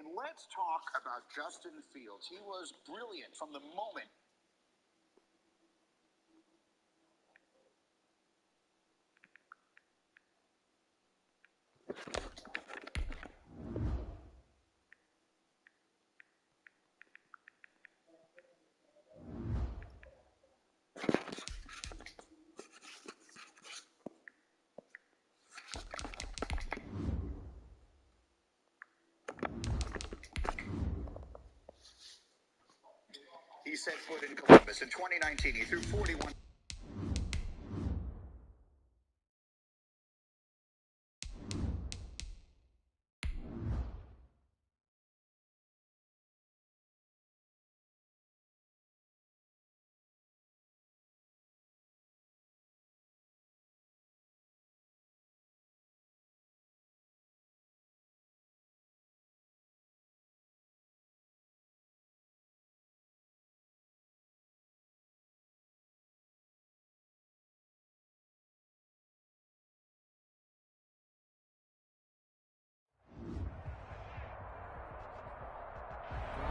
And let's talk about Justin Fields. He was brilliant from the moment. He set foot in Columbus. In 2019, he threw 41.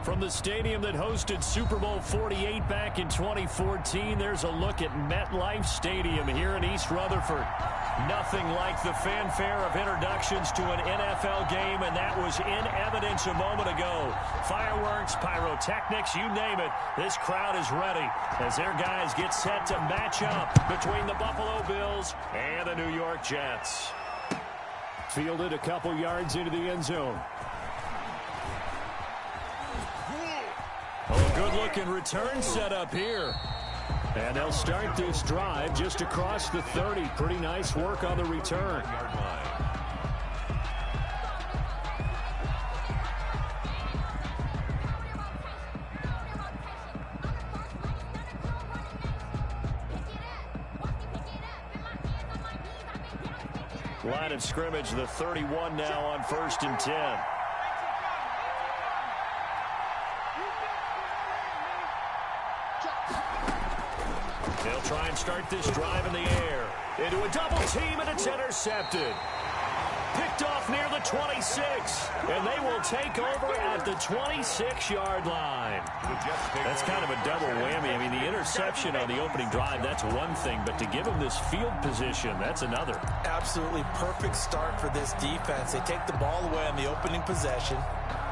From the stadium that hosted Super Bowl 48 back in 2014, there's a look at MetLife Stadium here in East Rutherford. Nothing like the fanfare of introductions to an NFL game, and that was in evidence a moment ago. Fireworks, pyrotechnics, you name it. This crowd is ready as their guys get set to match up between the Buffalo Bills and the New York Jets. Fielded a couple yards into the end zone. Oh, good-looking return set up here. And they'll start this drive just across the 30. Pretty nice work on the return. Line of scrimmage, the 31 now on 1st and 10. They'll try and start this drive in the air. Into a double team, and it's intercepted. Picked off near the 26, and they will take over at the 26-yard line. That's kind of a double whammy. I mean, the interception on the opening drive, that's one thing, but to give them this field position, that's another. Absolutely perfect start for this defense. They take the ball away on the opening possession.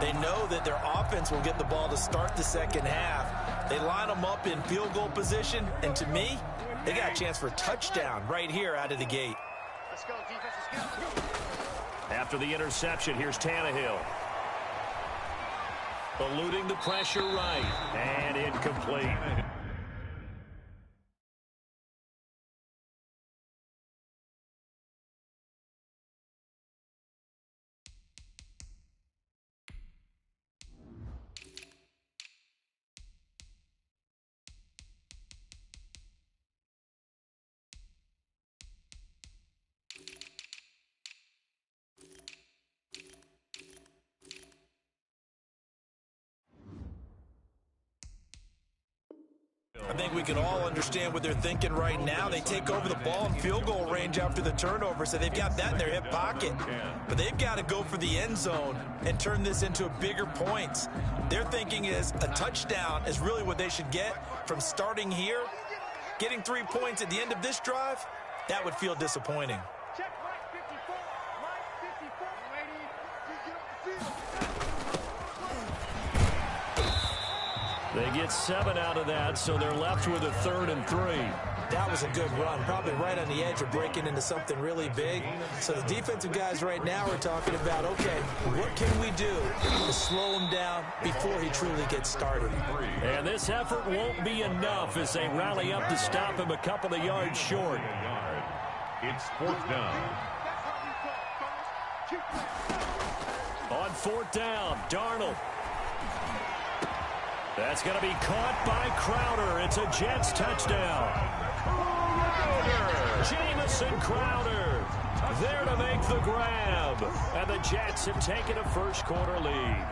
They know that their offense will get the ball to start the second half. They line them up in field goal position, and to me, they got a chance for a touchdown right here out of the gate. Let's go, defense, let's go. After the interception, here's Tannehill. Eluding the pressure right, and incomplete. I think we can all understand what they're thinking right now. They take over the ball in field goal range after the turnover, so they've got that in their hip pocket. But they've got to go for the end zone and turn this into bigger points. Their thinking is a touchdown is really what they should get from starting here. Getting 3 points at the end of this drive, that would feel disappointing. They get 7 out of that, so they're left with a 3rd and 3. That was a good run, probably right on the edge of breaking into something really big. So the defensive guys right now are talking about, okay, what can we do to slow him down before he truly gets started? And this effort won't be enough as they rally up to stop him a couple of yards short. It's 4th down. On 4th down, Darnold. That's going to be caught by Crowder. It's a Jets touchdown. Jamison Crowder there to make the grab. And the Jets have taken a first quarter lead.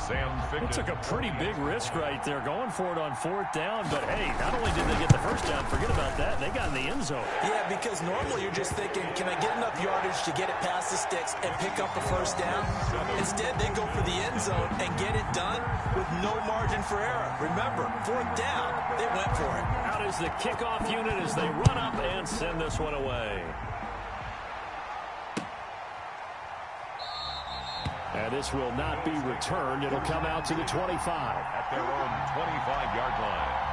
He took a pretty big risk right there going for it on fourth down. But, hey, not only did they get the first down, forget about that, they got in the end zone. Yeah, because normally you're just thinking, can I get enough yardage to get it past the sticks and pick up a first down? Instead, they go for the end zone and get it done with no margin for error. Remember, fourth down, they went for it. Out is the kickoff unit as they run up and send this one away. And this will not be returned. It'll come out to the 25. At their own 25-yard line.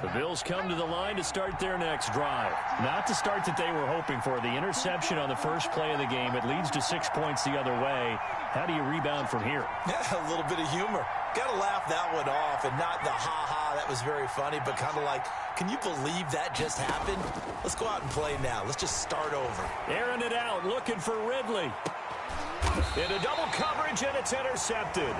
The Bills come to the line to start their next drive. Not the start that they were hoping for. The interception on the first play of the game. It leads to 6 points the other way. How do you rebound from here? Yeah, a little bit of humor. Got to laugh that one off, and not the ha-ha, that was very funny, but kind of like, can you believe that just happened? Let's go out and play now. Let's just start over. Airing it out, looking for Ridley. Into double coverage, and it's intercepted.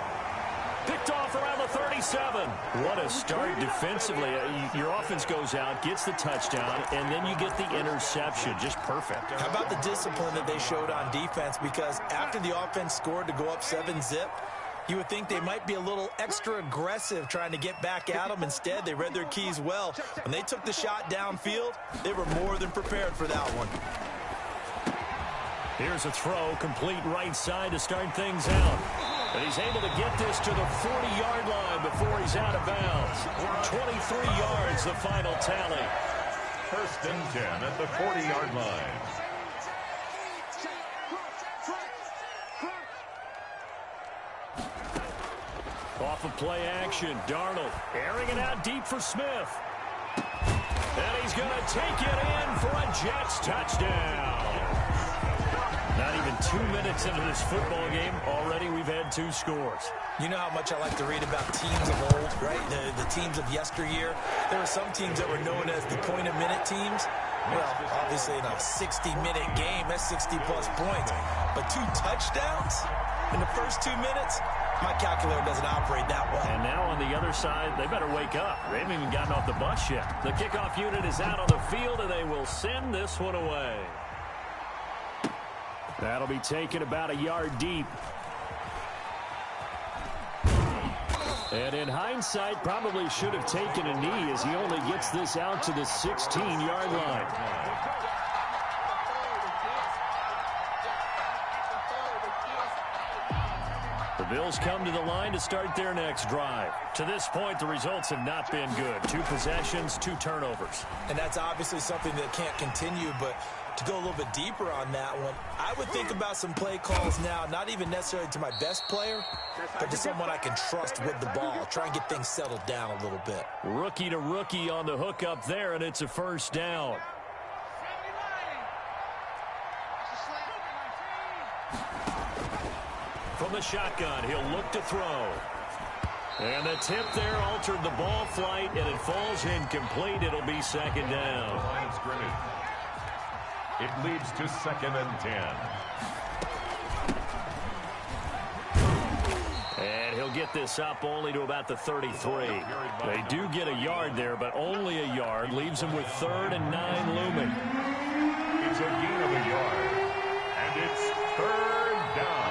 Picked off around the 37. What a start defensively. Your offense goes out, gets the touchdown, and then you get the interception. Just perfect. How about the discipline that they showed on defense? Because after the offense scored to go up 7-zip, you would think they might be a little extra aggressive trying to get back at them. Instead, they read their keys well. When they took the shot downfield, they were more than prepared for that one. Here's a throw, complete right side to start things out. And he's able to get this to the 40-yard line before he's out of bounds. 23 yards, the final tally. First and 10 at the 40-yard line. Off of play action, Darnold airing it out deep for Smith. And he's going to take it in for a Jets touchdown. Not even 2 minutes into this football game, already we've had 2 scores. You know how much I like to read about teams of old, right? The teams of yesteryear. There were some teams that were known as the point-a-minute teams. Well, obviously in a 60-minute game, that's 60-plus points. But 2 touchdowns in the first 2 minutes? My calculator doesn't operate that well. And now on the other side, they better wake up. They haven't even gotten off the bus yet. The kickoff unit is out on the field, and they will send this one away. That'll be taken about a yard deep. And in hindsight, probably should have taken a knee as he only gets this out to the 16-yard line. The Bills come to the line to start their next drive. To this point, the results have not been good. 2 possessions, 2 turnovers. And that's obviously something that can't continue, but to go a little bit deeper on that one, I would think about some play calls now, not even necessarily to my best player, but to someone I can trust with the ball. Try and get things settled down a little bit. Rookie to rookie on the hook up there, and it's a first down. From the shotgun, he'll look to throw. And the tip there altered the ball flight, and it falls incomplete. It'll be second down. Line of scrimmage. It leads to 2nd and 10. And he'll get this up only to about the 33. They do get a yard there, but only a yard. Leaves them with 3rd and 9 looming. It's a gain of a yard. And it's 3rd down.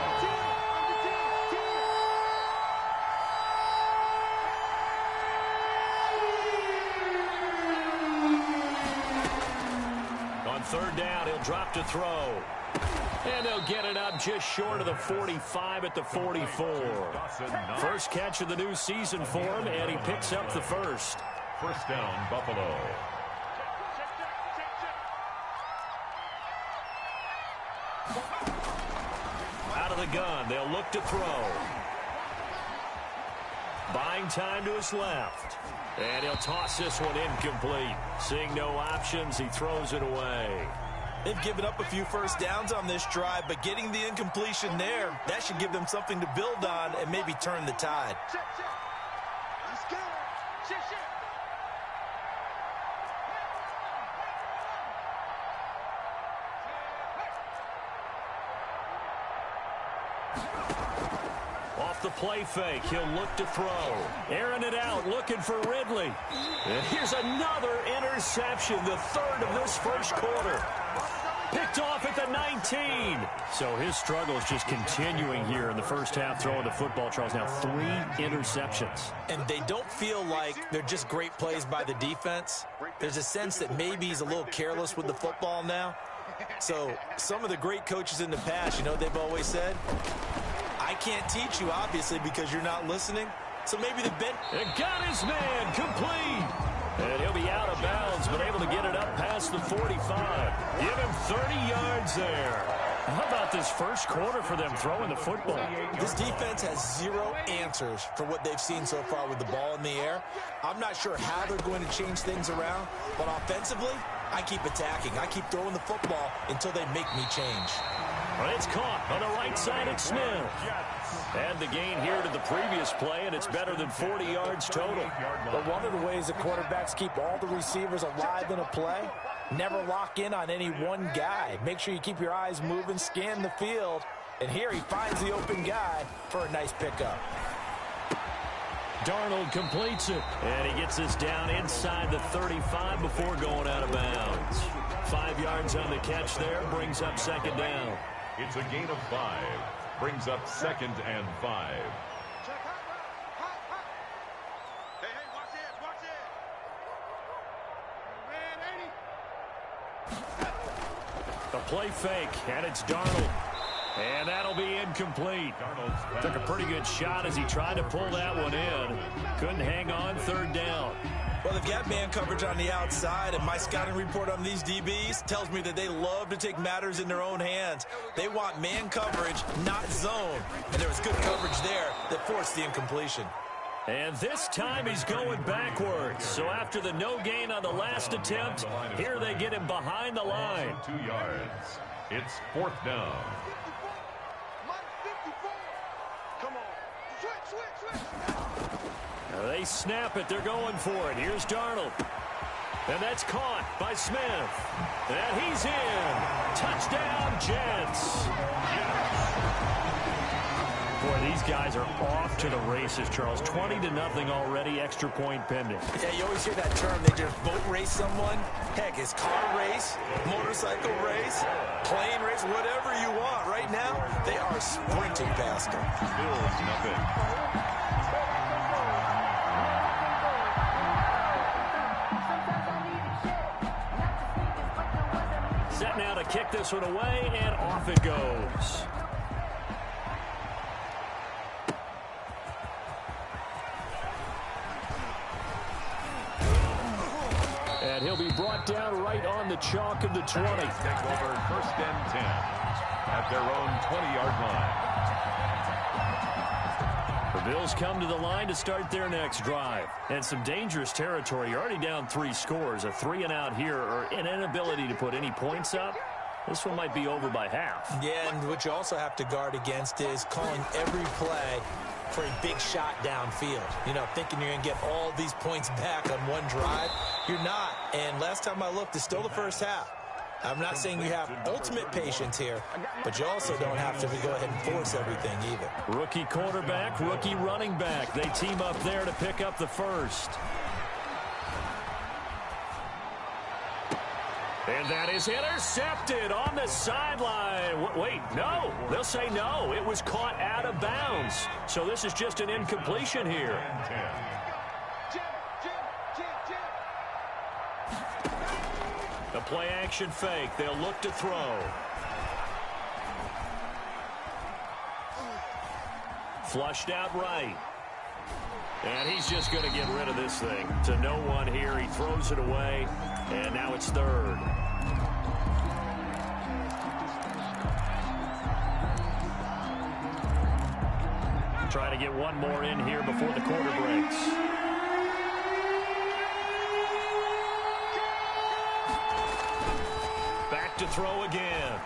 On 3rd down, he'll drop to throw. And they'll get it up just short of the 45 at the 44. First catch of the new season for him, and he picks up the first. First down, Buffalo. Out of the gun, they'll look to throw. Buying time to his left. And he'll toss this one incomplete. Seeing no options, he throws it away. They've given up a few first downs on this drive, but getting the incompletion there, that should give them something to build on and maybe turn the tide. Off off the play fake. He'll look to throw. Airing it out, looking for Ridley. And here's another interception, the third of this first quarter. Picked off at the 19. So his struggle is just continuing here in the first half throwing the football, Charles. Now 3 interceptions. And they don't feel like they're just great plays by the defense. There's a sense that maybe he's a little careless with the football now. So some of the great coaches in the past, you know, they've always said, I can't teach you, obviously, because you're not listening. So maybe the bench. And got his man complete. And he'll be out of bounds, but able to get it up past the 45. Give him 30 yards there. How about this first quarter for them throwing the football? This defense has 0 answers for what they've seen so far with the ball in the air. I'm not sure how they're going to change things around, but offensively, I keep attacking. I keep throwing the football until they make me change. Well, it's caught on the right side at Smith. Add the gain here to the previous play, and it's better than 40 yards total. But one of the ways the quarterbacks keep all the receivers alive in a play, never lock in on any one guy. Make sure you keep your eyes moving, scan the field, and here he finds the open guy for a nice pickup. Darnold completes it, and he gets this down inside the 35 before going out of bounds. 5 yards on the catch there, brings up second down. It's a gain of 5. Brings up 2nd and 5. The play fake, and it's Darnold. And that'll be incomplete. Took a pretty good shot as he tried to pull that one in. Couldn't hang on, third down. Well, they've got man coverage on the outside, and my scouting report on these DBs tells me that they love to take matters in their own hands. They want man coverage, not zone. And there was good coverage there that forced the incompletion. And this time he's going backwards. So after the no gain on the last attempt, here they get him behind the line. 2 yards. It's 4th down. Now they snap it. They're going for it. Here's Darnold. And that's caught by Smith. And he's in. Touchdown, Jets. Boy, these guys are off to the races, Charles. 20-0 already, extra point pending. Yeah, you always hear that term. They just boat race someone. Heck, it's car race, motorcycle race, plane race, whatever you want. Right now, they are sprinting past them. Bills nothing. Set now to kick this one away, and off it goes. And he'll be brought down right on the chalk of the 20. Take over 1st and 10 at their own 20-yard line. The Bills come to the line to start their next drive. And some dangerous territory. You're already down 3 scores. A 3-and-out here, or an inability to put any points up. This one might be over by half. Yeah, and what you also have to guard against is calling every play for a big shot downfield. You know, thinking you're going to get all these points back on one drive. You're not. And last time I looked, it's still the first half. I'm not saying you have ultimate patience here, but you also don't have to go ahead and force everything either. Rookie quarterback, rookie running back. They team up there to pick up the first. And that is intercepted on the sideline. Wait, no. They'll say no. It was caught out of bounds. So this is just an incompletion here. The play action fake. They'll look to throw. Flushed out right. And he's just going to get rid of this thing. To no one here. He throws it away. And now it's third. Trying to get one more in here before the quarter breaks. Back to throw again.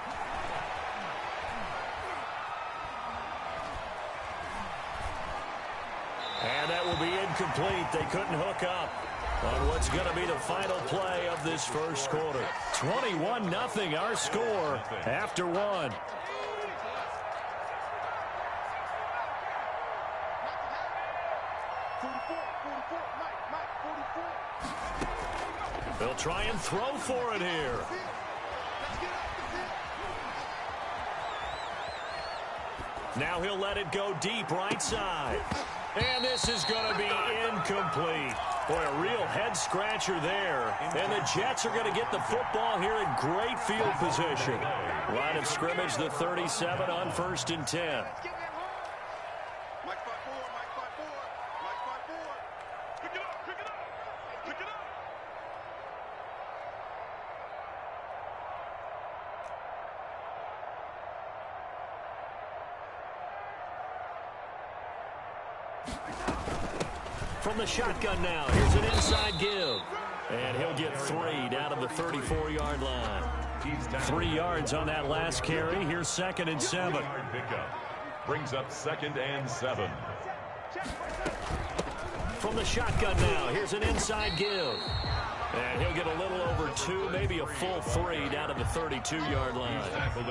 And that will be incomplete. They couldn't hook up on what's going to be the final play of this first quarter. 21-0 our score after one. They'll try and throw for it here. Now he'll let it go deep right side. And this is going to be incomplete. Boy, a real head-scratcher there. And the Jets are going to get the football here in great field position. Line of scrimmage, the 37 on 1st and 10. From the shotgun now, here's an inside give. And he'll get 3 down to the 34-yard line. 3 yards on that last carry. Here's 2nd and 7. Brings up 2nd and 7. From the shotgun now, here's an inside give. And he'll get a little over 2, maybe a full 3 down to the 32-yard line.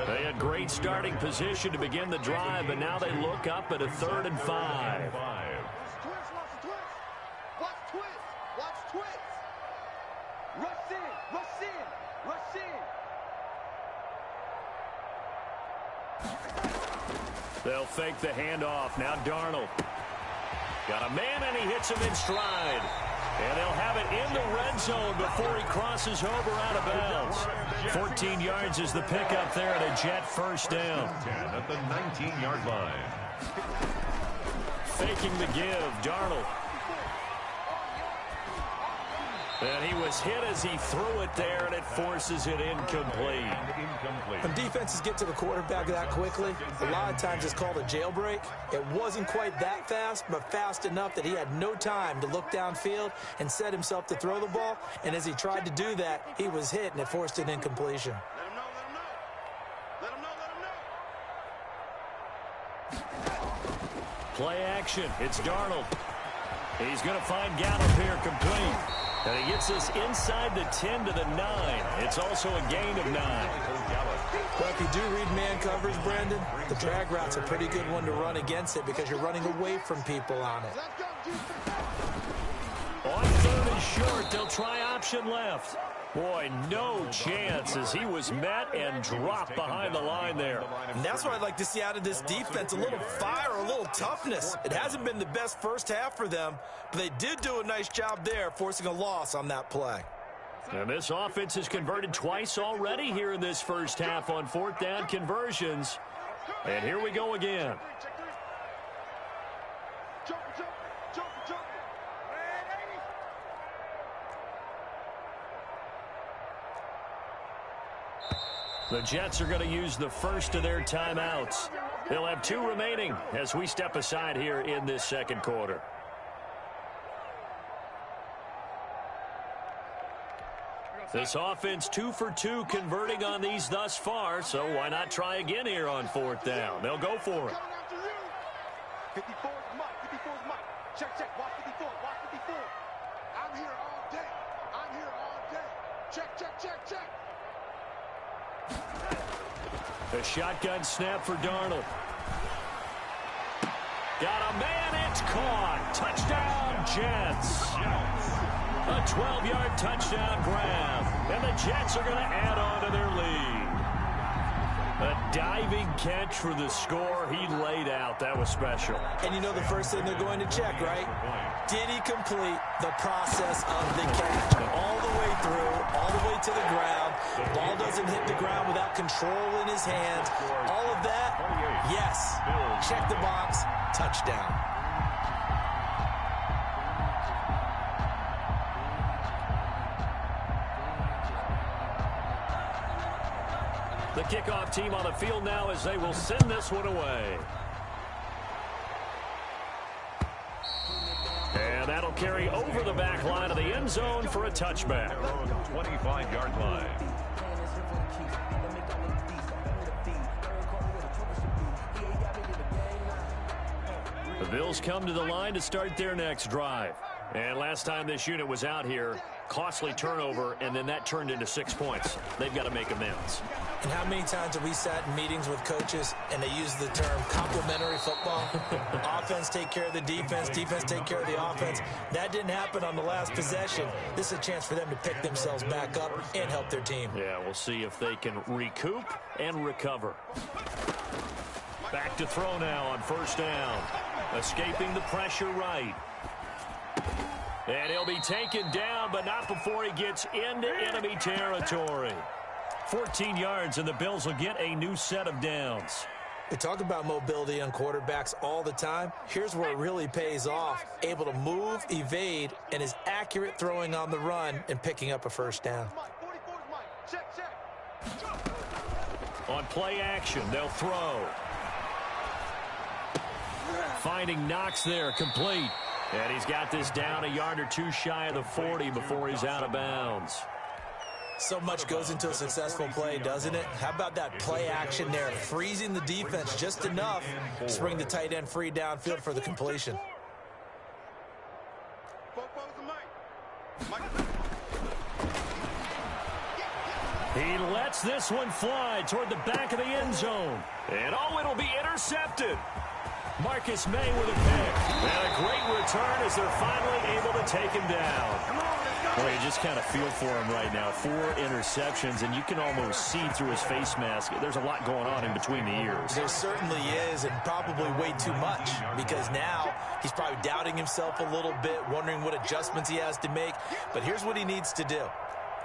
They had great starting position to begin the drive, but now they look up at a 3rd and 5. They'll fake the handoff. Now Darnold. Got a man, and he hits him in stride. And they'll have it in the red zone before he crosses over out of bounds. 14 yards is the pickup there, and a Jet first down. At the 19-yard line. Faking the give, Darnold. And he was hit as he threw it there, and it forces it incomplete. When defenses get to the quarterback that quickly, a lot of times it's called a jailbreak. It wasn't quite that fast, but fast enough that he had no time to look downfield and set himself to throw the ball. And as he tried to do that, he was hit, and it forced an incompletion. Play action. It's Darnold. He's going to find Gallup here complete. And he gets us inside the 10 to the 9. It's also a gain of 9. Well, if you do read man coverage, Brandon, the drag route's a pretty good one to run against it because you're running away from people on it. On 3rd and short, they'll try option left. Boy, no chance as he was met and dropped behind the line there. And that's what I'd like to see out of this defense, a little fire, a little toughness. It hasn't been the best first half for them, but they did do a nice job there, forcing a loss on that play. And this offense has converted twice already here in this first half on 4th down conversions. And here we go again. The Jets are going to use the first of their timeouts. They'll have 2 remaining as we step aside here in this second quarter. This offense 2 for 2 converting on these thus far, so why not try again here on 4th down? They'll go for it. 54 is Mike. 54 is Mike. Check, check. Watch 54. Watch 54. I'm here all day. I'm here all day. Check, check, check, check. The shotgun snap for Darnold. Got a man, it's caught. Touchdown, Jets. A 12-yard touchdown grab. And the Jets are going to add on to their lead. A diving catch for the score. He laid out. That was special. And you know the first thing they're going to check, right? Did he complete the process of the catch? All the way through, all the way to the ground. Ball doesn't hit the ground without control in his hands. All of that, yes. Check the box, touchdown. The kickoff team on the field now as they will send this one away. And that'll carry over the back line of the end zone for a touchback. 25-yard line. The Bills come to the line to start their next drive. And last time this unit was out here, costly turnover, and then that turned into 6 points. They've got to make amends. And how many times have we sat in meetings with coaches and they use the term complementary football? Offense take care of the defense, defense take care of the offense. That didn't happen on the last possession. This is a chance for them to pick themselves back up and help their team. Yeah, we'll see if they can recoup and recover. Back to throw now on first down. Escaping the pressure right. And he'll be taken down, but not before he gets into enemy territory. 14 yards, and the Bills will get a new set of downs. We talk about mobility on quarterbacks all the time. Here's where it really pays off. Able to move, evade, and is accurate throwing on the run and picking up a first down. On play action, they'll throw. Finding Knox there, complete. And he's got this down a yard or two shy of the 40 before he's out of bounds. So much goes into a successful play, doesn't it? How about that play action there? Freezing the defense just enough to bring the tight end free downfield for the completion. He lets this one fly toward the back of the end zone. And oh, it'll be intercepted. Marcus May with a pick. And a great return as they're finally able to take him down. Boy, you just kind of feel for him right now. 4 interceptions, and you can almost see through his face mask. There's a lot going on in between the ears. There certainly is, and probably way too much, because now he's probably doubting himself a little bit, wondering what adjustments he has to make. But here's what he needs to do.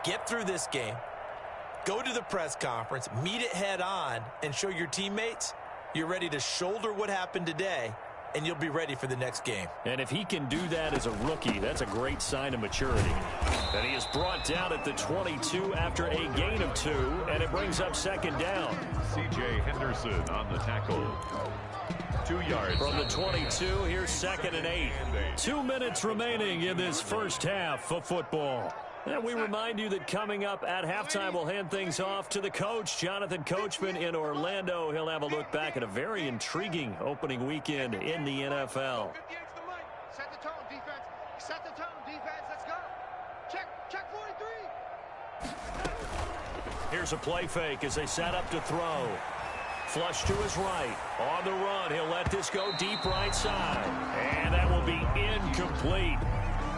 Get through this game, go to the press conference, meet it head on, and show your teammates you're ready to shoulder what happened today, and you'll be ready for the next game. And if he can do that as a rookie, that's a great sign of maturity. And he is brought down at the 22 after a gain of 2, and it brings up second down. C.J. Henderson on the tackle. 2 yards. From the 22, here's 2nd and 8. 2 minutes remaining in this first half of football. And we remind you that coming up at halftime, we'll hand things off to the coach, Jonathan Coachman in Orlando. He'll have a look back at a very intriguing opening weekend in the NFL. Set the tone, defense. Set the tone, defense. Let's go. Check 43. Here's a play fake as they set up to throw. Flush to his right. On the run, he'll let this go deep right side. And that will be incomplete.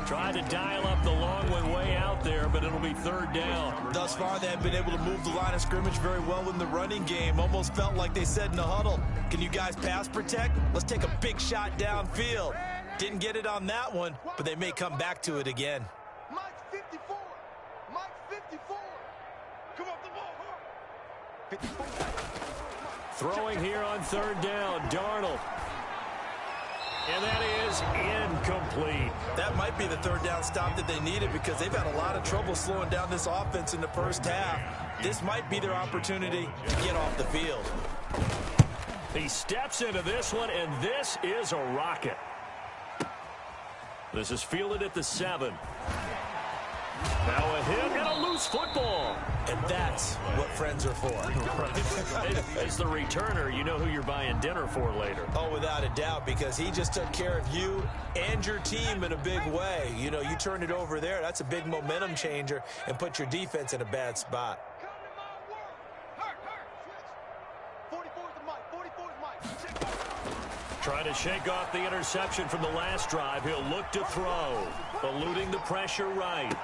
Tried to dial up the long one way out there, but it'll be 3rd down. Thus far, they have been able to move the line of scrimmage very well in the running game. Almost felt like they said in the huddle, can you guys pass protect? Let's take a big shot downfield. Didn't get it on that one, but they may come back to it again. Mike 54. Mike 54. Come off the ball. 54. Throwing here on 3rd down, Darnold. And that is incomplete. That might be the 3rd down stop that they needed because they've had a lot of trouble slowing down this offense in the first half. This might be their opportunity to get off the field. He steps into this one, and this is a rocket. This is fielded at the 7. Now a hit and a loose football. And that's what friends are for. Right. As the returner, you know who you're buying dinner for later. Oh, without a doubt, because he just took care of you and your team in a big way. You know, you turn it over there, that's a big momentum changer and put your defense in a bad spot. Trying to shake off the interception from the last drive. He'll look to throw. Eluding the pressure right.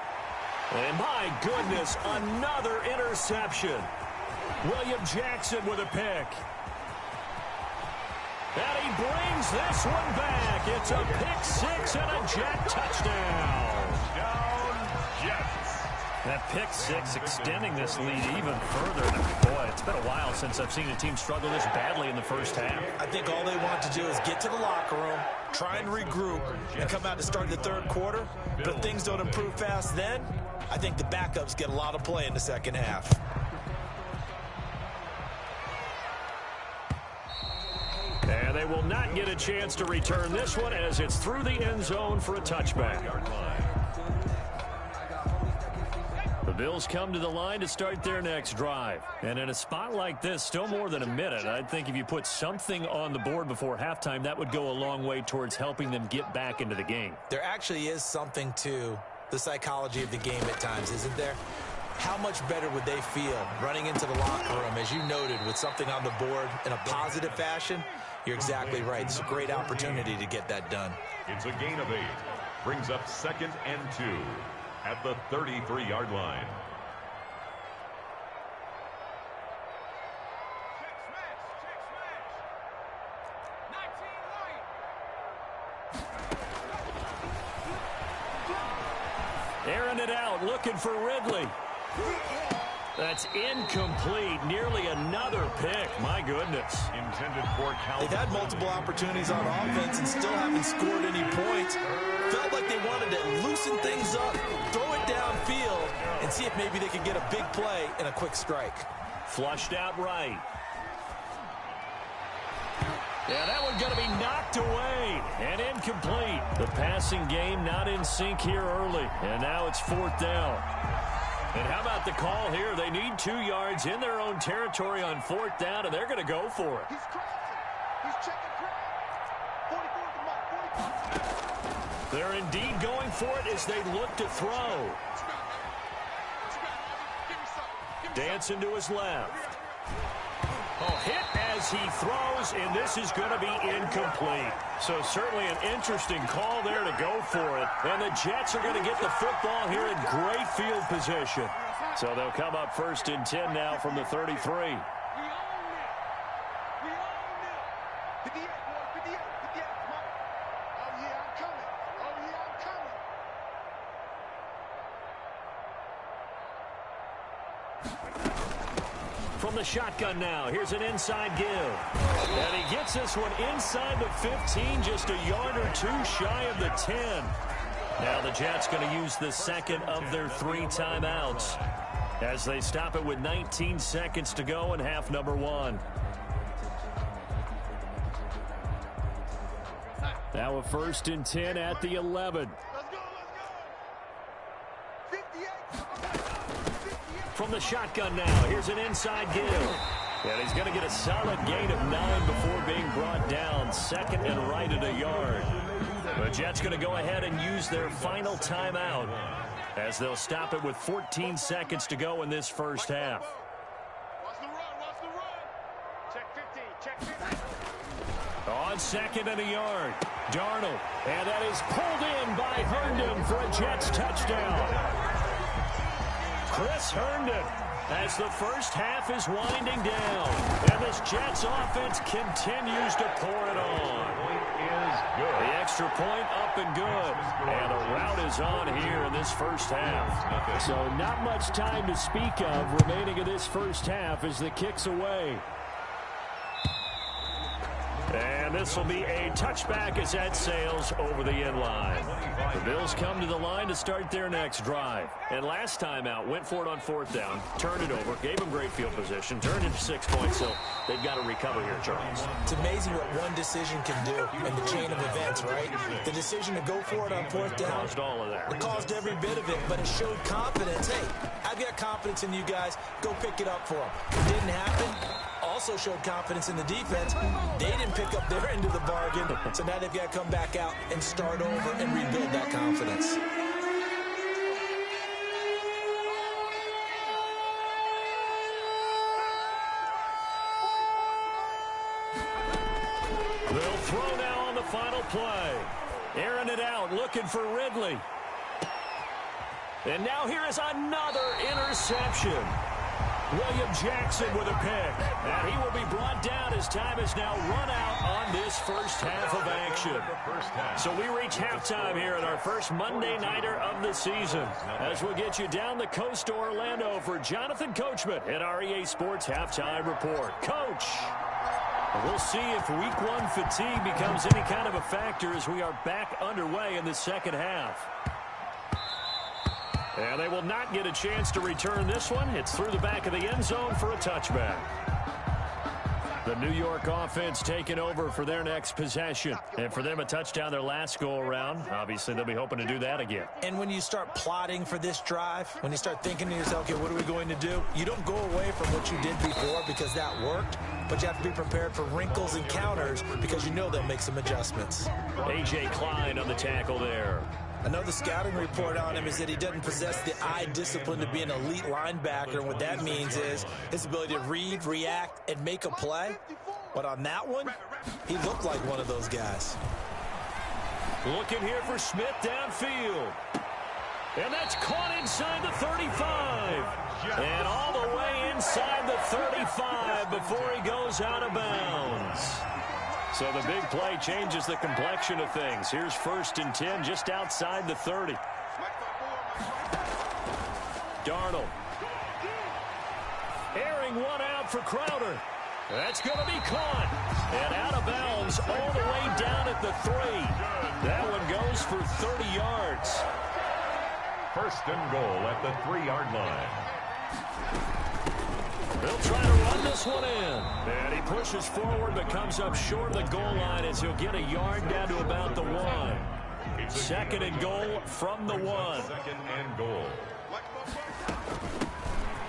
And my goodness, another interception. William Jackson with a pick. And he brings this one back. It's a pick 6 and a Jet touchdown. Down Jets. That pick 6 extending this lead even further. Boy, it's been a while since I've seen a team struggle this badly in the first half. I think all they want to do is get to the locker room, try and regroup, and come out to start the 3rd quarter. But if things don't improve fast then, I think the backups get a lot of play in the second half. And they will not get a chance to return this one as it's through the end zone for a touchback. The Bills come to the line to start their next drive. And in a spot like this, still more than a minute, I'd think if you put something on the board before halftime, that would go a long way towards helping them get back into the game. There actually is something to the psychology of the game at times, isn't there? how much better would they feel running into the locker room, as you noted, with something on the board in a positive fashion? You're exactly right. It's a great opportunity to get that done. It's a gain of 8. Brings up 2nd and 2 at the 33-yard line. Airing it out, looking for Ridley. That's incomplete. Nearly another pick. My goodness. Intended for Calvin. They've had multiple opportunities on offense and still haven't scored any points. Felt like they wanted to loosen things up, throw it downfield, and see if maybe they could get a big play and a quick strike. Flushed out right. Yeah, that one's going to be knocked away and incomplete. The passing game not in sync here early, and now it's 4th down. And how about the call here? They need 2 yards in their own territory on 4th down, and they're going to go for it. He's crossing. He's checking ground. 44 at the mark. 44. They're indeed going for it as they look to throw. Dancing to his left. Oh, hit as he throws, and this is going to be incomplete. So certainly an interesting call there to go for it. And the Jets are going to get the football here in great field position. So they'll come up 1st and 10 now from the 33. We own it. We own it. 58, boy. 58. 58. Come on. Oh, yeah, I'm coming. Oh, yeah, I'm coming. From the shotgun now, here's an inside give. And he gets this one inside the 15, just a yard or 2 shy of the 10. Now the Jets going to use the 2nd of their 3 timeouts as they stop it with 19 seconds to go in half number 1. Now a 1st and 10 at the 11. Let's go. 58. From the shotgun now, here's an inside give. And he's going to get a solid gain of 9 before being brought down. 2nd and right at a yard. The Jets going to go ahead and use their final timeout as they'll stop it with 14 seconds to go in this first half. Watch the run. Watch the run. Check 15. Check 15. On 2nd and a yard, Darnold. And that is pulled in by Herndon for a Jets touchdown. Chris Herndon, as the first half is winding down, and this Jets offense continues to pour it on. The extra point up and good, and a rout is on here in this first half. So not much time to speak of remaining in this first half as the kick's away. And this will be a touchback as that sails over the end line. The Bills come to the line to start their next drive. And last time out, went for it on 4th down, turned it over, gave them great field position, turned it to 6 points, so they've got to recover here, Charles. It's amazing what one decision can do in the chain of events, right? The decision to go for it on 4th down. Caused all of that. It caused every bit of it, but it showed confidence. Hey, I've got confidence in you guys. Go pick it up for them. It didn't happen. Also showed confidence in the defense. They didn't pick up their end of the bargain, so now they've got to come back out and start over and rebuild that confidence. They'll throw now on the final play. Airing it out, looking for Ridley. And now here is another interception. William Jackson with a pick. And he will be brought down as time is now run out on this first half of action. So we reach halftime here at our first Monday Nighter of the season. As we'll get you down the coast to Orlando for Jonathan Coachman at our EA Sports Halftime Report. Coach, we'll see if Week 1 fatigue becomes any kind of a factor as we are back underway in the second half. And they will not get a chance to return this one. It's through the back of the end zone for a touchback. The New York offense taking over for their next possession. And for them, a touchdown their last go-around. Obviously, they'll be hoping to do that again. And when you start plotting for this drive, when you start thinking to yourself, okay, what are we going to do? You don't go away from what you did before because that worked, but you have to be prepared for wrinkles and counters because you know they'll make some adjustments. A.J. Klein on the tackle there. I know the scouting report on him is that he doesn't possess the eye discipline to be an elite linebacker, and what that means is his ability to read, react, and make a play. But on that one, he looked like one of those guys. Looking here for Smith downfield. And that's caught inside the 35. And all the way inside the 35 before he goes out of bounds. So the big play changes the complexion of things. Here's 1st and 10 just outside the 30. Darnold. Airing one out for Crowder. That's going to be caught. And out of bounds all the way down at the 3. That one goes for 30 yards. 1st and goal at the 3-yard line. They'll try to run this one in. And he pushes forward but comes up short of the goal line as he'll get a yard down to about the 1. 2nd and goal from the 1. 2nd and goal.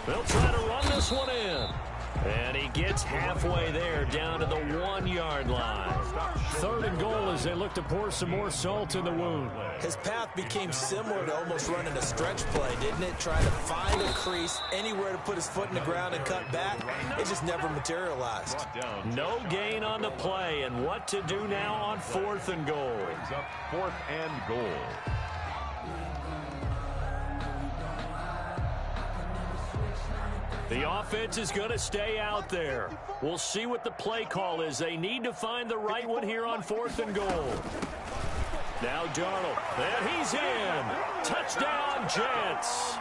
They'll try to run this one in. And he gets halfway there down to the 1-yard line. 3rd and goal as they look to pour some more salt in the wound. His path became similar to almost running a stretch play, didn't it? Trying to find a crease, anywhere to put his foot in the ground and cut back. It just never materialized. No gain on the play, and what to do now on 4th and goal. Brings up 4th and goal. The offense is going to stay out there. We'll see what the play call is. They need to find the right one here on 4th and goal. Now Darnold, and he's in. Touchdown, Jets.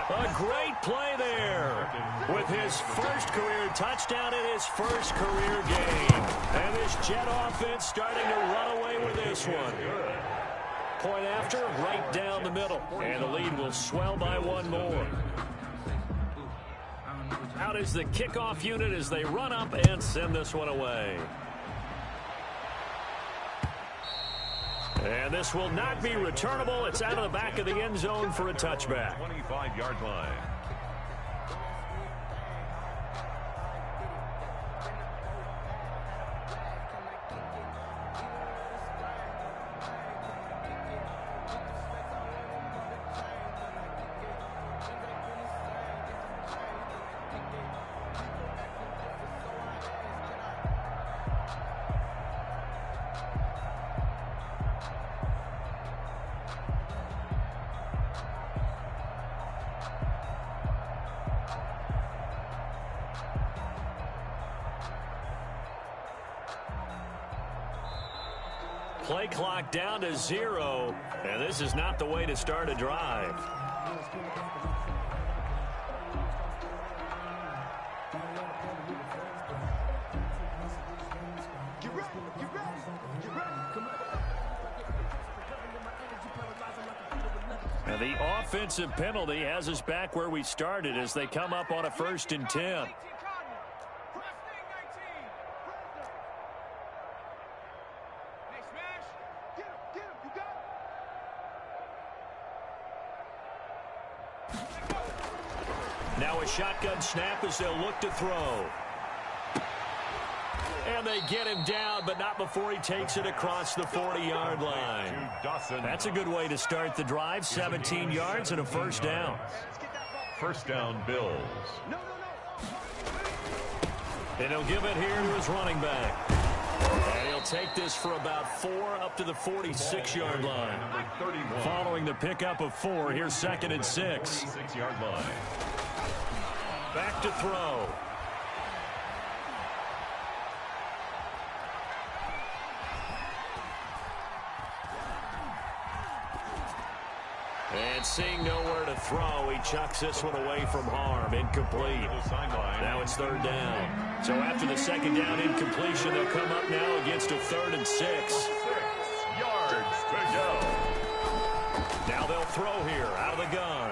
A great play there with his 1st career touchdown in his 1st career game. And this Jet offense starting to run away with this one. Point after, right down the middle. And the lead will swell by 1 more. Out is the kickoff unit as they run up and send this one away. And this will not be returnable. It's out of the back of the end zone for a touchback. 25-yard line. Play clock down to 0, and this is not the way to start a drive. And the offensive penalty has us back where we started as they come up on a 1st and 10. Now a shotgun snap as they'll look to throw. And they get him down, but not before he takes it across the 40-yard line. That's a good way to start the drive. 17 yards and a 1st down. 1st down, Bills. And he'll give it here to his running back. And he'll take this for about 4 up to the 46-yard line. Following the pickup of 4, here's 2nd and 6. 6-yard line. Back to throw. And seeing nowhere to throw, he chucks this one away from harm. Incomplete. Now it's 3rd down. So after the 2nd down incompletion, they'll come up now against a 3rd and 6. 6 yards to go. Now they'll throw here out of the gun.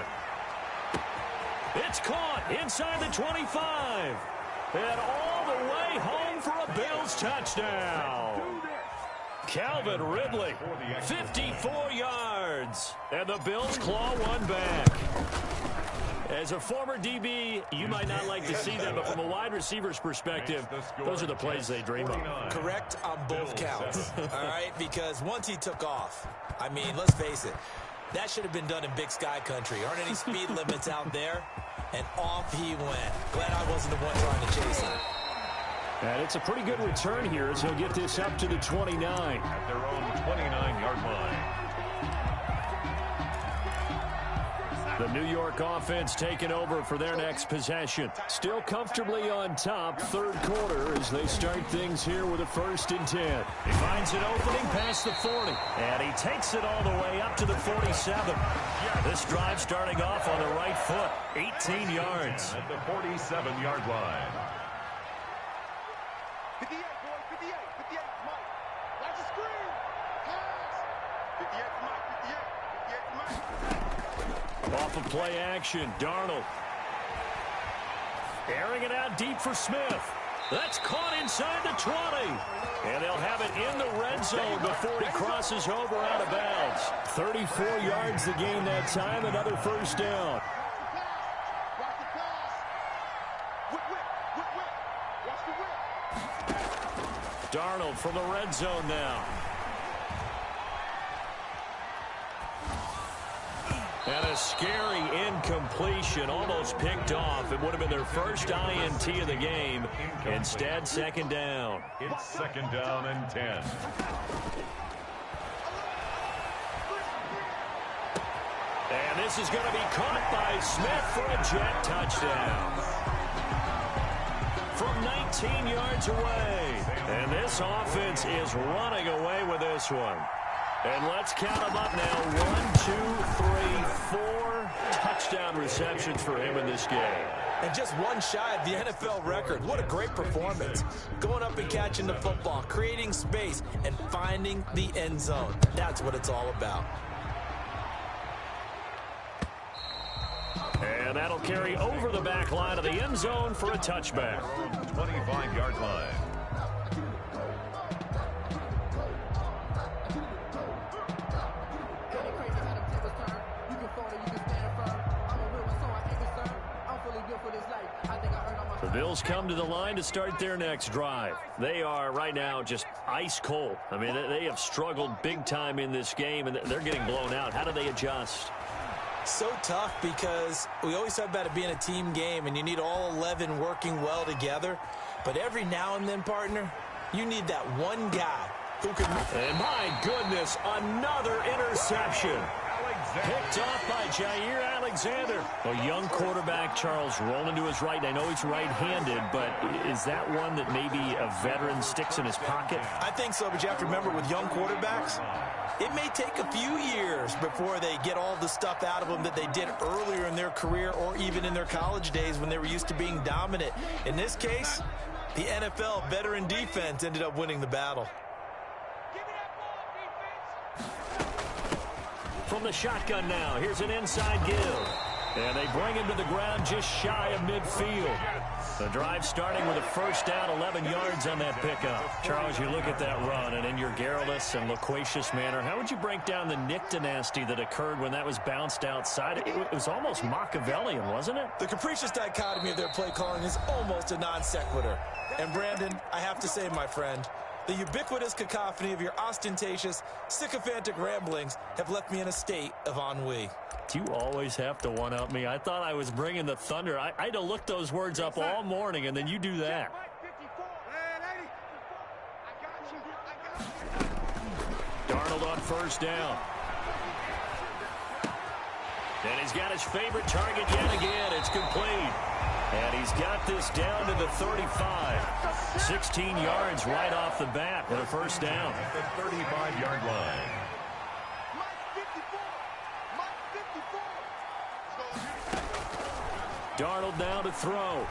It's caught inside the 25. And all the way home for a Bills touchdown. Calvin Ridley, 54 yards. And the Bills claw one back. As a former DB, you might not like to see them, but from a wide receiver's perspective, those are the plays they dream of. Correct on both counts, all right? Because once he took off, I mean, let's face it, that should have been done in Big Sky country. Aren't any speed limits out there? And off he went. Glad I wasn't the one trying to chase him. And it's a pretty good return here as he'll get this up to the 29. At their own 29-yard line. The New York offense taking over for their next possession. Still comfortably on top, third quarter, as they start things here with a 1st and 10. He finds an opening past the 40, and he takes it all the way up to the 47. This drive starting off on the right foot, 18 yards. At the 47-yard line. 58, boys, 58, 58, Mike. Watch the screen. Pass. 58 for Mike, 58, 58 for Mike. Off of play action, Darnold. Airing it out deep for Smith. That's caught inside the 20. And they'll have it in the red zone before he crosses over out of bounds. 34 yards the game that time, another 1st down. Watch the pass. Whip. Watch the whip. Darnold from the red zone now. And a scary incompletion, almost picked off. It would have been their first INT of the game. Instead, 2nd down. It's 2nd down and 10. And this is going to be caught by Smith for a jet touchdown. From 19 yards away. And this offense is running away with this one. And let's count them up now. 1, 2, 3, 4 touchdown receptions for him in this game. And just one shy of the NFL record. What a great performance. Going up and catching the football, creating space, and finding the end zone. That's what it's all about. And that'll carry over the back line of the end zone for a touchback. 25-yard line. The Bills come to the line to start their next drive. They are right now just ice cold. I mean, they have struggled big time in this game, and they're getting blown out. How do they adjust? So tough because we always talk about it being a team game, and you need all 11 working well together. But every now and then, partner, you need that one guy who can... And my goodness, another interception. Picked off by Jair Alexander. A young quarterback, Charles, rolling to his right. I know he's right-handed, but is that one that maybe a veteran sticks in his pocket? I think so, but you have to remember with young quarterbacks, it may take a few years before they get all the stuff out of them that they did earlier in their career or even in their college days when they were used to being dominant. In this case, the NFL veteran defense ended up winning the battle. From the shotgun now, here's an inside give. And they bring him to the ground just shy of midfield. The drive starting with a 1st down, 11 yards on that pickup. Charles, you look at that run, and in your garrulous and loquacious manner, how would you break down the Nick dynasty that occurred when that was bounced outside? It was almost Machiavellian, wasn't it? The capricious dichotomy of their play calling is almost a non sequitur. And Brandon, I have to say, my friend, the ubiquitous cacophony of your ostentatious, sycophantic ramblings have left me in a state of ennui. You always have to one-up me. I thought I was bringing the thunder. I had to look those words up all morning, and then you do that. Darnold on 1st down. And he's got his favorite target yet again. It's complete. And he's got this down to the 35. 16 yards right off the bat with a 1st down. At the 35-yard line. Darnold now to throw.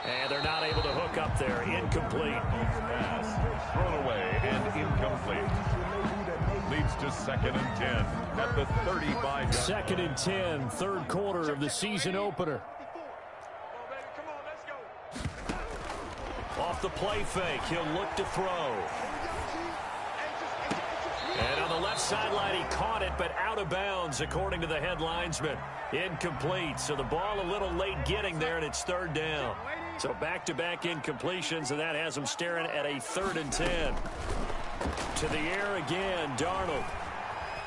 And they're not able to hook up there. Incomplete. Pass thrown away and incomplete. Leads to 2nd and 10 at the 35. 2nd and 10, third quarter of the season opener. Off the play fake, he'll look to throw. And on the left left sideline. He caught it, but out of bounds, according to the head linesman. Incomplete. So the ball a little late getting there, and it's third down. So back-to-back incompletions, and that has him staring at a 3rd and 10. To the air again, Darnold.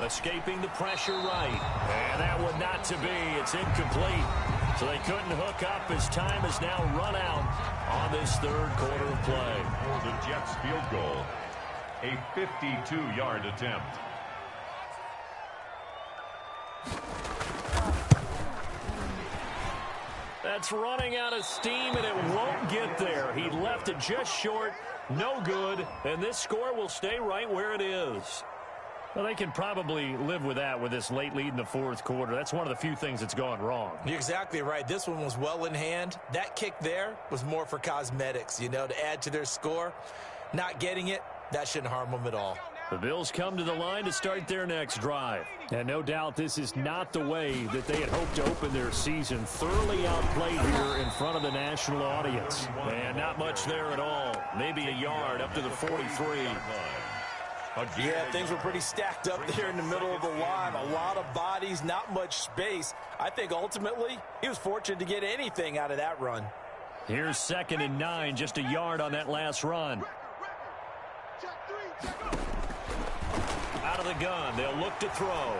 Escaping the pressure right. And that one not to be. It's incomplete. So they couldn't hook up as time has now run out on this third quarter of play. The Jets field goal. A 52-yard attempt. That's running out of steam, and it won't get there. He left it just short. No good. And this score will stay right where it is. Well, they can probably live with that with this late lead in the fourth quarter. That's one of the few things that's gone wrong. You're exactly right. This one was well in hand. That kick there was more for cosmetics, you know, to add to their score. Not getting it, that shouldn't harm them at all. The Bills come to the line to start their next drive. And no doubt this is not the way that they had hoped to open their season. Thoroughly outplayed here in front of the national audience. And not much there at all. Maybe a yard up to the 43. Yeah, things were pretty stacked up there in the middle of the line. A lot of bodies, not much space. I think ultimately he was fortunate to get anything out of that run. Here's 2nd and 9, just a yard on that last run. Out of the gun, they'll look to throw.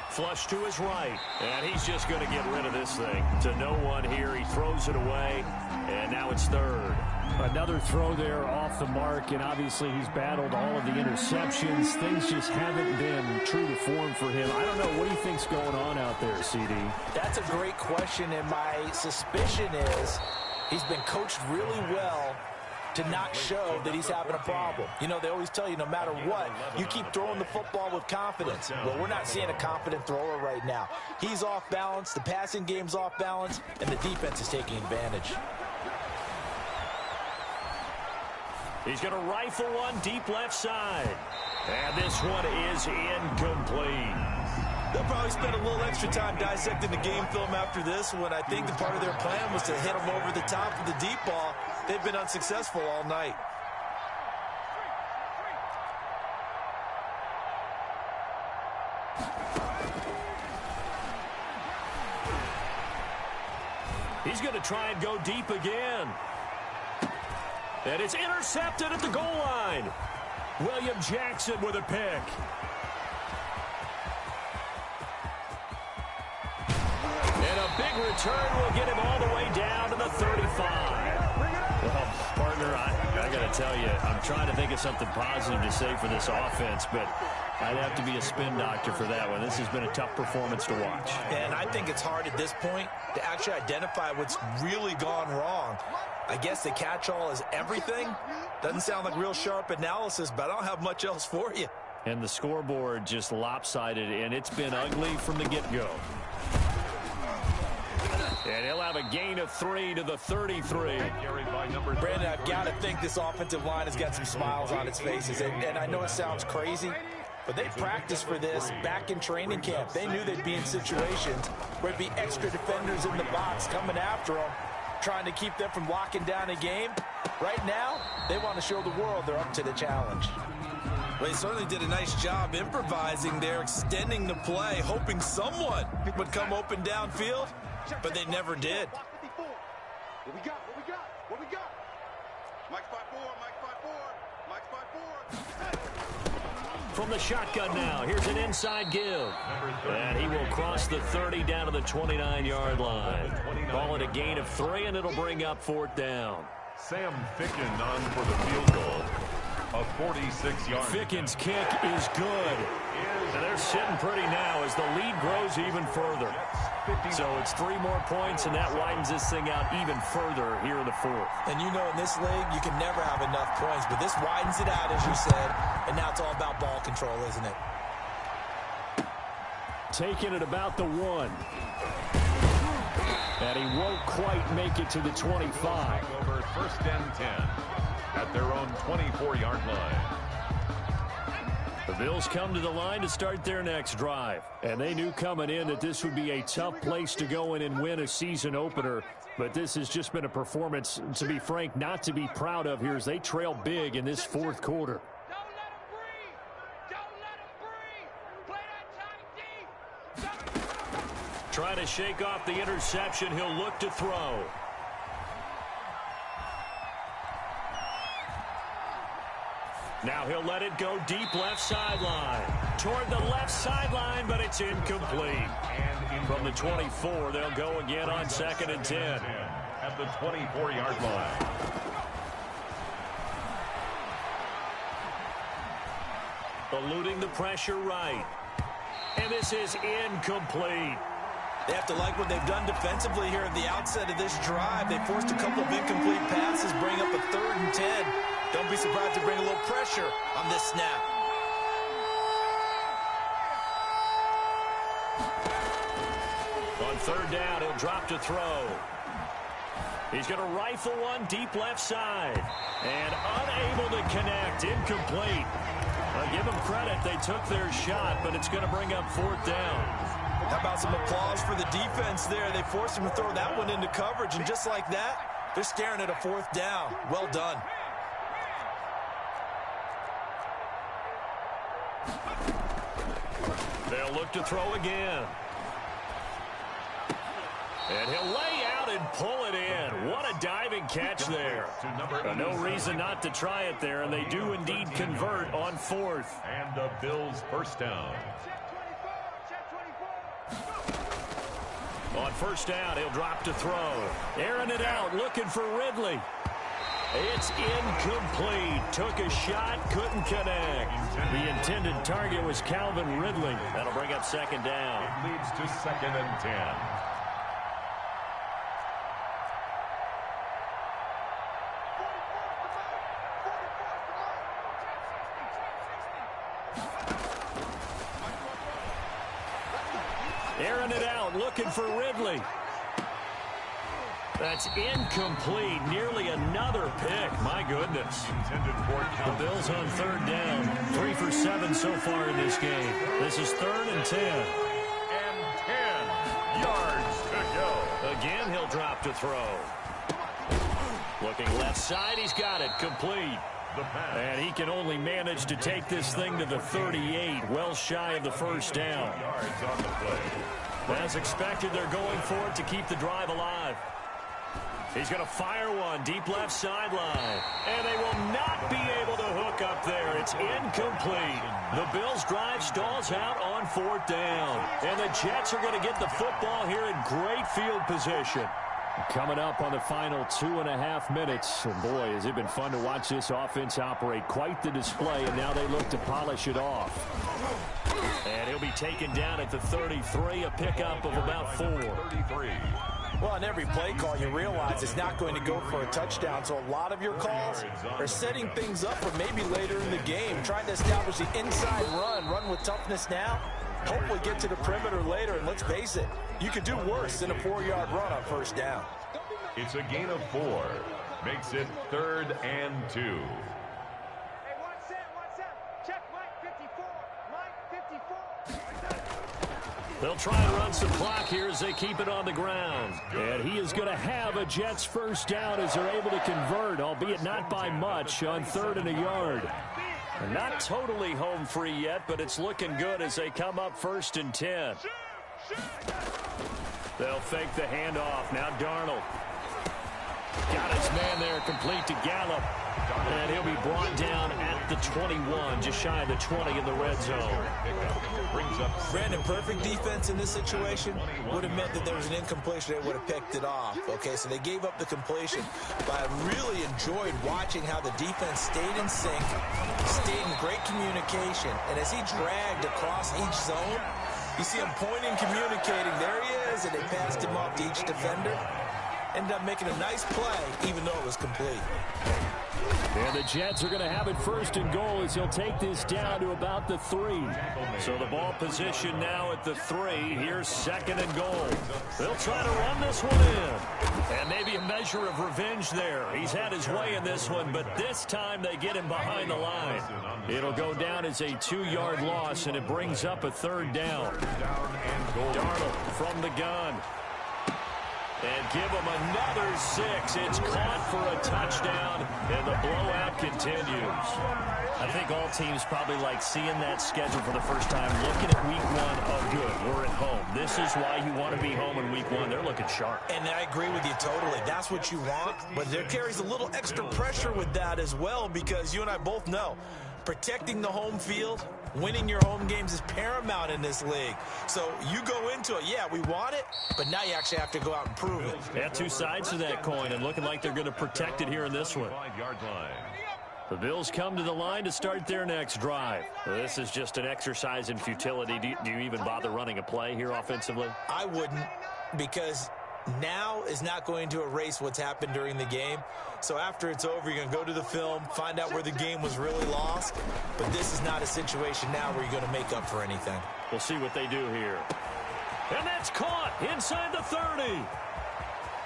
Flush to his right, and he's just going to get rid of this thing. To no one here, he throws it away, and now it's 3rd. Another throw there off the mark, and obviously he's battled all of the interceptions. Things just haven't been true to form for him. I don't know, what do you think's going on out there, CD? That's a great question, and my suspicion is he's been coached really well to not show that he's having a problem. You know, they always tell you no matter what, you keep throwing the football with confidence. Well, we're not seeing a confident thrower right now. He's off balance, the passing game's off balance, and the defense is taking advantage. He's going to rifle one deep left side. And this one is incomplete. They'll probably spend a little extra time dissecting the game film after this one. I think the part of their plan was to hit them over the top of the deep ball. They've been unsuccessful all night. He's going to try and go deep again. And it's intercepted at the goal line. William Jackson with a pick. And a big return will get him all the way down to the 35. Well, partner, I got to tell you, I'm trying to think of something positive to say for this offense, but I'd have to be a spin doctor for that one. This has been a tough performance to watch. And I think it's hard at this point to actually identify what's really gone wrong. I guess the catch-all is everything. Doesn't sound like real sharp analysis, but I don't have much else for you. And the scoreboard just lopsided, and it's been ugly from the get-go. And he'll have a gain of 3 to the 33. Brandon, I've got to think this offensive line has got some smiles on its faces. And I know it sounds crazy, but they practiced for this back in training camp. They knew they'd be in situations where there'd be extra defenders in the box coming after them, trying to keep them from locking down a game. Right now, they want to show the world they're up to the challenge. Well, he certainly did a nice job improvising there, extending the play, hoping someone would come open downfield, but they never did. What we got? What we got? What we got? Mike 5-4, Mike 5-4, Mike 5-4. From the shotgun now, here's an inside give. And he will cross the 30 down to the 29-yard line. Call it a gain of 3, and it'll bring up 4th down. Sam Ficken on for the field goal. A 46-yard. Ficken's kick is good. And they're sitting pretty now as the lead grows even further. So it's 3 more points, and that widens this thing out even further here in the 4th. And you know in this league, you can never have enough points, but this widens it out, as you said, and now it's all about ball control, isn't it? Taking it about the 1. And he won't quite make it to the 25. Over 1st and 10 at their own 24-yard line. The Bills come to the line to start their next drive. And they knew coming in that this would be a tough place to go in and win a season opener. But this has just been a performance, to be frank, not to be proud of here as they trail big in this 4th quarter. Don't let him breathe. Don't Trying to shake off the interception. He'll look to throw. Now he'll let it go deep left sideline. Toward the left sideline, but it's incomplete. From the 24, they'll go again on 2nd and 10. At the 24-yard line. Eluding the pressure right. And this is incomplete. They have to like what they've done defensively here at the outset of this drive. They forced a couple of incomplete passes, bring up a 3rd and 10. Don't be surprised to bring a little pressure on this snap. On 3rd down, he'll drop to throw. He's going to rifle one deep left side. And unable to connect. Incomplete. I'll give them credit. They took their shot, but it's going to bring up 4th down. How about some applause for the defense there? They forced him to throw that one into coverage, and just like that, they're staring at a 4th down. Well done. They'll look to throw again. And he'll lay out and pull it in. What a diving catch there. No reason not to try it there, and they do indeed convert on 4th. And the Bills' first down. On 1st down, he'll drop to throw. Airing it out, looking for Ridley. It's incomplete. Took a shot, couldn't connect. The intended target was Calvin Ridley. That'll bring up 2nd down. It leads to 2nd and 10. Airing it out, looking for Ridley. That's incomplete. Nearly another pick. My goodness. The Bills on 3rd down. 3 for 7 so far in this game. This is 3rd and 10. And 10 yards to go. Again, he'll drop to throw. Looking left side. He's got it. Complete. And he can only manage to take this thing to the 38, well shy of the 1st down. As expected, they're going for it to keep the drive alive. He's going to fire one deep left sideline. And they will not be able to hook up there. It's incomplete. The Bills' drive stalls out on 4th down. And the Jets are going to get the football here in great field position. Coming up on the final 2.5 minutes. And boy, has it been fun to watch this offense operate. Quite the display, and now they look to polish it off. And he'll be taken down at the 33, a pickup of about 4. 33. Well, on every play call, you realize it's not going to go for a touchdown. So a lot of your calls are setting things up for maybe later in the game, trying to establish the inside run with toughness now. Hopefully get to the perimeter later, and let's face it, you could do worse than a 4-yard run on 1st down. It's a gain of 4. Makes it 3rd and 2. Hey, one set. Check Mike 54. Mike 54. They'll try and run some clock here as they keep it on the ground. And he is going to have a Jets 1st down as they're able to convert, albeit not by much, on 3rd and a yard. Not totally home free yet, but it's looking good as they come up 1st and 10. They'll fake the handoff. Now Darnold. Got his man there, complete to Gallup. And he'll be brought down at the 21, just shy of the 20 in the red zone. Brandon, perfect defense in this situation would have meant that there was an incompletion. They would have picked it off. Okay, so they gave up the completion. But I really enjoyed watching how the defense stayed in sync, stayed in great communication. And as he dragged across each zone, you see him pointing, communicating. There he is, and they passed him off to each defender. Ended up making a nice play, even though it was complete. And the Jets are going to have it 1st and goal as he'll take this down to about the 3. So the ball position now at the 3. Here's 2nd and goal. They'll try to run this one in. And maybe a measure of revenge there. He's had his way in this one, but this time they get him behind the line. It'll go down as a 2-yard loss, and it brings up a 3rd down. Darnold from the gun. And give them another 6. It's caught for a touchdown, and the blowout continues. I think all teams probably like seeing that schedule for the first time, looking at week 1. Oh, good, we're at home. This is why you want to be home in week 1. They're looking sharp. And I agree with you totally. That's what you want, but there carries a little extra pressure with that as well, because you and I both know protecting the home field, winning your home games is paramount in this league. So you go into it, yeah, we want it, but now you actually have to go out and prove it. Yeah, two sides to that coin, and looking like they're going to protect it here in this one. 5-yard line. The Bills come to the line to start their next drive. This is just an exercise in futility. Do you even bother running a play here offensively? I wouldn't, because now is not going to erase what's happened during the game. So after it's over, you're going to go to the film, find out where the game was really lost. But this is not a situation now where you're going to make up for anything. We'll see what they do here. And that's caught inside the 30.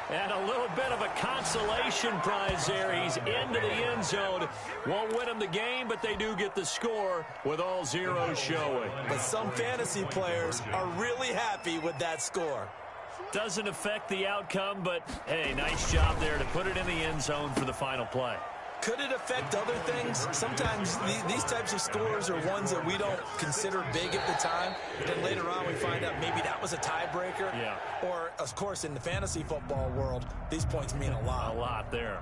And a little bit of a consolation prize there. He's into the end zone. Won't win him the game, but they do get the score with all zeros showing. But some fantasy players are really happy with that score. Doesn't affect the outcome, but, hey, nice job there to put it in the end zone for the final play. Could it affect other things? Sometimes these types of scores are ones that we don't consider big at the time. Then later on we find out maybe that was a tiebreaker. Yeah. Or, of course, in the fantasy football world, these points mean a lot. A lot there.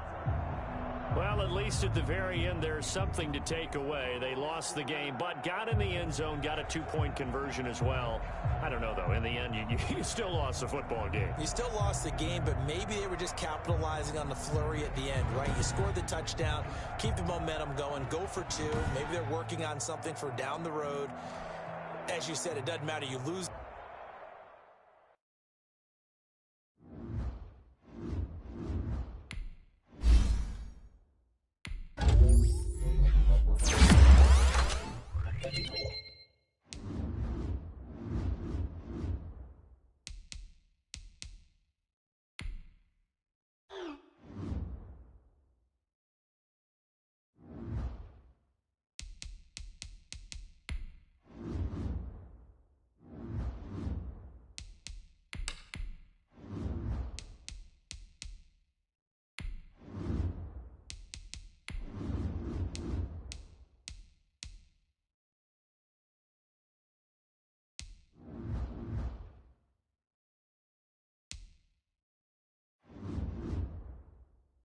Well, at least at the very end, there's something to take away. They lost the game, but got in the end zone, got a 2-point conversion as well. I don't know, though. In the end, you still lost the football game. You still lost the game, but maybe they were just capitalizing on the flurry at the end, right? You scored the touchdown, keep the momentum going, go for 2. Maybe they're working on something for down the road. As you said, it doesn't matter. You lose.